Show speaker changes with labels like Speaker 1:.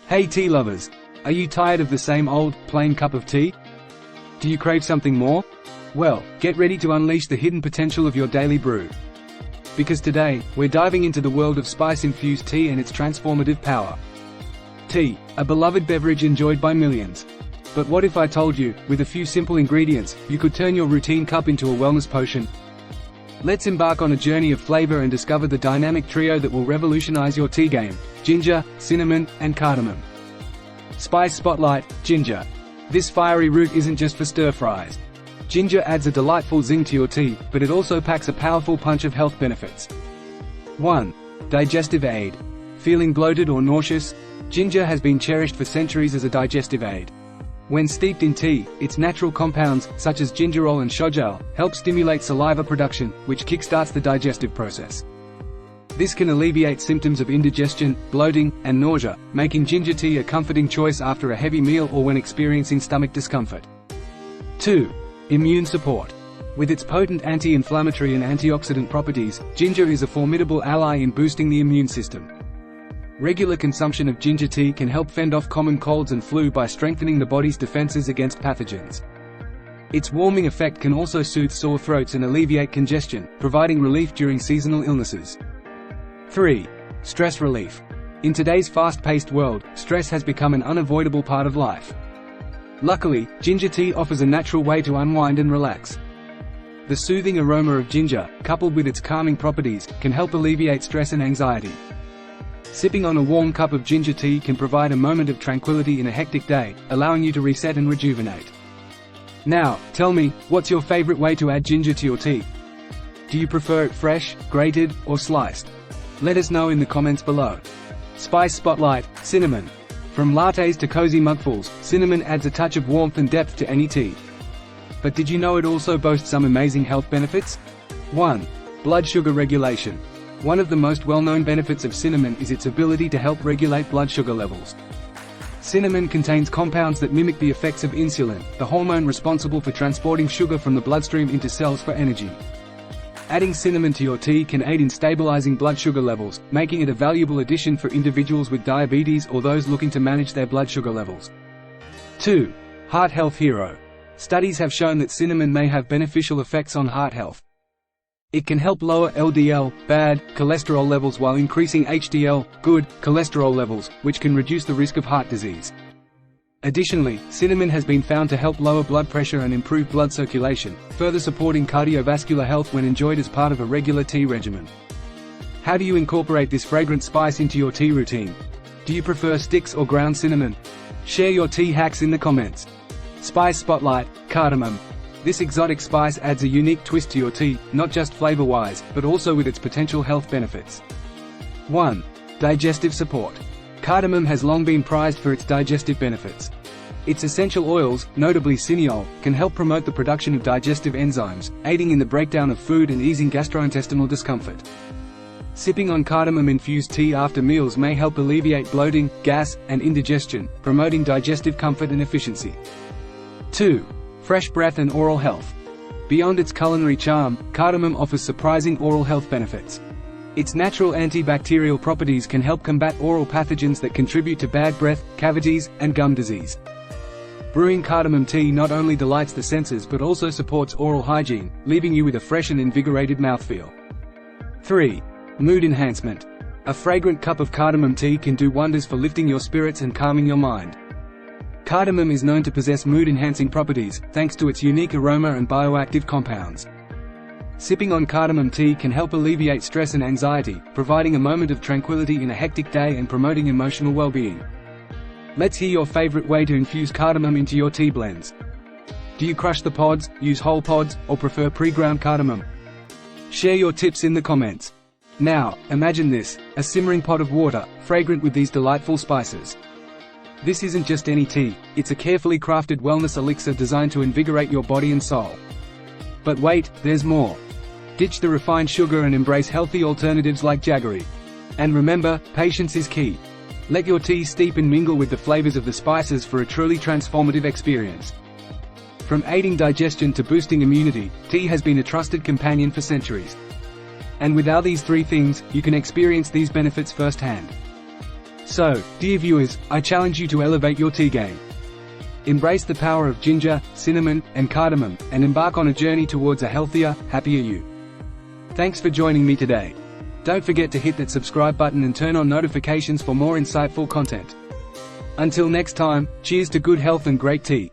Speaker 1: Hey tea lovers! Are you tired of the same old, plain cup of tea? Do you crave something more? Well, get ready to unleash the hidden potential of your daily brew. Because today, we're diving into the world of spice-infused tea and its transformative power. Tea, a beloved beverage enjoyed by millions. But what if I told you, with a few simple ingredients, you could turn your routine cup into a wellness potion? Let's embark on a journey of flavor and discover the dynamic trio that will revolutionize your tea game: ginger, cinnamon, and cardamom. Spice Spotlight: ginger. This fiery root isn't just for stir-fries. Ginger adds a delightful zing to your tea, but it also packs a powerful punch of health benefits. 1. Digestive aid. Feeling bloated or nauseous? Ginger has been cherished for centuries as a digestive aid. When steeped in tea, its natural compounds, such as gingerol and shoujal, help stimulate saliva production, which kickstarts the digestive process. This can alleviate symptoms of indigestion, bloating, and nausea, making ginger tea a comforting choice after a heavy meal or when experiencing stomach discomfort. 2. Immune support. With its potent anti-inflammatory and antioxidant properties, ginger is a formidable ally in boosting the immune system. Regular consumption of ginger tea can help fend off common colds and flu by strengthening the body's defenses against pathogens. Its warming effect can also soothe sore throats and alleviate congestion, providing relief during seasonal illnesses. 3. Stress relief. In today's fast-paced world, stress has become an unavoidable part of life. Luckily, ginger tea offers a natural way to unwind and relax. The soothing aroma of ginger, coupled with its calming properties, can help alleviate stress and anxiety. Sipping on a warm cup of ginger tea can provide a moment of tranquility in a hectic day, allowing you to reset and rejuvenate. Now, tell me, what's your favorite way to add ginger to your tea? Do you prefer it fresh, grated, or sliced? Let us know in the comments below. Spice Spotlight: cinnamon. From lattes to cozy mugfuls, cinnamon adds a touch of warmth and depth to any tea. But did you know it also boasts some amazing health benefits? 1. Blood sugar regulation. One of the most well-known benefits of cinnamon is its ability to help regulate blood sugar levels. Cinnamon contains compounds that mimic the effects of insulin, the hormone responsible for transporting sugar from the bloodstream into cells for energy. Adding cinnamon to your tea can aid in stabilizing blood sugar levels, making it a valuable addition for individuals with diabetes or those looking to manage their blood sugar levels. 2. Heart health hero. Studies have shown that cinnamon may have beneficial effects on heart health. It can help lower LDL, bad, cholesterol levels while increasing HDL, good, cholesterol levels, which can reduce the risk of heart disease. Additionally, cinnamon has been found to help lower blood pressure and improve blood circulation, further supporting cardiovascular health when enjoyed as part of a regular tea regimen. How do you incorporate this fragrant spice into your tea routine? Do you prefer sticks or ground cinnamon? Share your tea hacks in the comments. Spice Spotlight: cardamom. This exotic spice adds a unique twist to your tea, not just flavor-wise, but also with its potential health benefits. 1. Digestive support. Cardamom has long been prized for its digestive benefits. Its essential oils, notably cineol, can help promote the production of digestive enzymes, aiding in the breakdown of food and easing gastrointestinal discomfort. Sipping on cardamom-infused tea after meals may help alleviate bloating, gas, and indigestion, promoting digestive comfort and efficiency. 2. Fresh breath and oral health. Beyond its culinary charm, cardamom offers surprising oral health benefits. Its natural antibacterial properties can help combat oral pathogens that contribute to bad breath, cavities, and gum disease. Brewing cardamom tea not only delights the senses but also supports oral hygiene, leaving you with a fresh and invigorated mouthfeel. 3. Mood enhancement. A fragrant cup of cardamom tea can do wonders for lifting your spirits and calming your mind. Cardamom is known to possess mood-enhancing properties, thanks to its unique aroma and bioactive compounds. Sipping on cardamom tea can help alleviate stress and anxiety, providing a moment of tranquility in a hectic day and promoting emotional well-being. Let's hear your favorite way to infuse cardamom into your tea blends. Do you crush the pods, use whole pods, or prefer pre-ground cardamom? Share your tips in the comments. Now, imagine this: a simmering pot of water, fragrant with these delightful spices. This isn't just any tea, it's a carefully crafted wellness elixir designed to invigorate your body and soul. But wait, there's more. Ditch the refined sugar and embrace healthy alternatives like jaggery. And remember, patience is key. Let your tea steep and mingle with the flavors of the spices for a truly transformative experience. From aiding digestion to boosting immunity, tea has been a trusted companion for centuries. And without these three things, you can experience these benefits firsthand. So, dear viewers, I challenge you to elevate your tea game. Embrace the power of ginger, cinnamon, and cardamom, and embark on a journey towards a healthier, happier you. Thanks for joining me today. Don't forget to hit that subscribe button and turn on notifications for more insightful content. Until next time, cheers to good health and great tea.